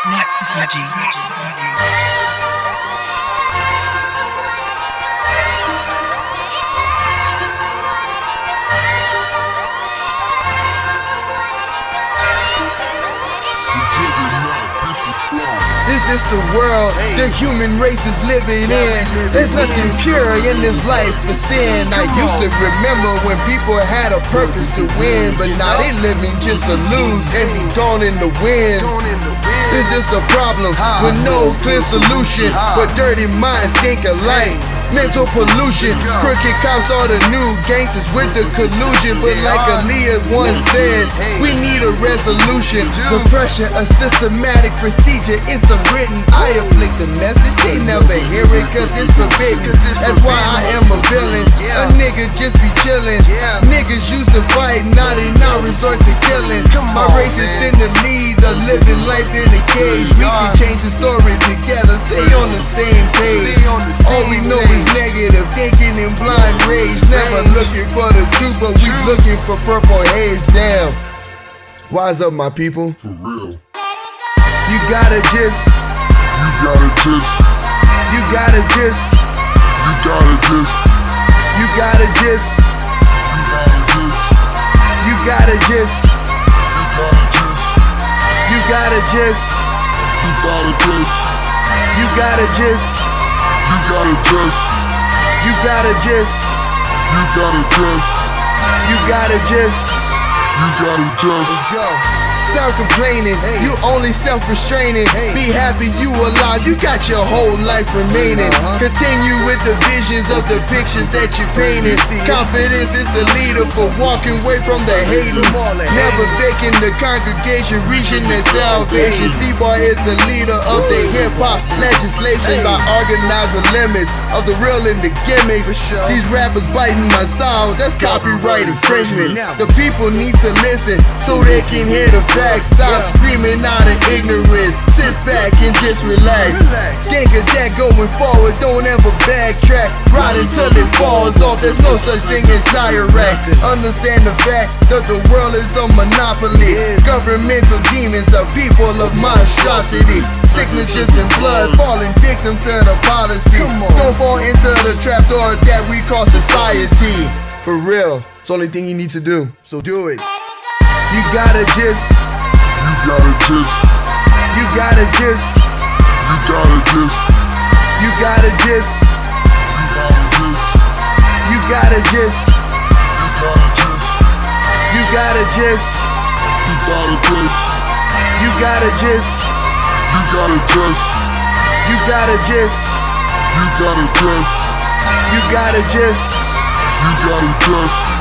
Natsu Fuji. This is the world the human race is living in. There's nothing pure in this life for sin. I used to remember when people had a purpose to win, but now they living just to lose and be gone in the wind. This is the problem with no clear solution, but dirty minds think alike. Mental pollution, crooked cops are the new gangsters with the collusion. But like Aaliyah once said, we need a resolution. Repression, a systematic procedure, it's unwritten. I afflict the message, they never hear it cause it's forbidden. That's why I am a villain, a nigga just be chillin'. Niggas used to fight, now they now resort to killing. My race is in the lead, a living life in a cage. We can change the story together, stay on the same page. All we know is negative thinking and blind rage. Never looking for the truth, but we looking for purple haze. Damn. Wise up, my people. For real. You gotta just. You gotta just. You gotta just. You gotta just. You gotta just. You gotta just. You gotta just. You gotta just. You gotta just. You gotta just. You gotta just. You gotta You gotta just. just. You gotta just. Let's go. Stop complaining, you only self-restraining. Be happy you alive, you got your whole life remaining. Continue with the visions of the pictures that you painted. Confidence is the leader for walking away from the hating. Never faking the congregation, reaching their salvation. C-Bar is the leader of the hip-hop legislation. I organize the limits of the real and the gimmicks. These rappers biting my style, that's copyright infringement. The people need to listen so they can hear the facts. Stop screaming out of ignorance. Sit back and just relax. Skank a that going forward, don't ever backtrack. Ride until it falls off, there's no such thing as tire rack. Understand the fact that the world is a monopoly. Governmental demons are people of monstrosity. Signatures and blood falling victim to the policy. Don't fall into the trapdoor that we call society. For real, it's the only thing you need to do, so do it. You gotta just. You gotta just. You gotta just. You gotta just. You gotta just. You gotta just. You gotta just. You gotta just. You gotta just. You gotta just. You gotta just. You gotta just. You gotta just. You gotta just.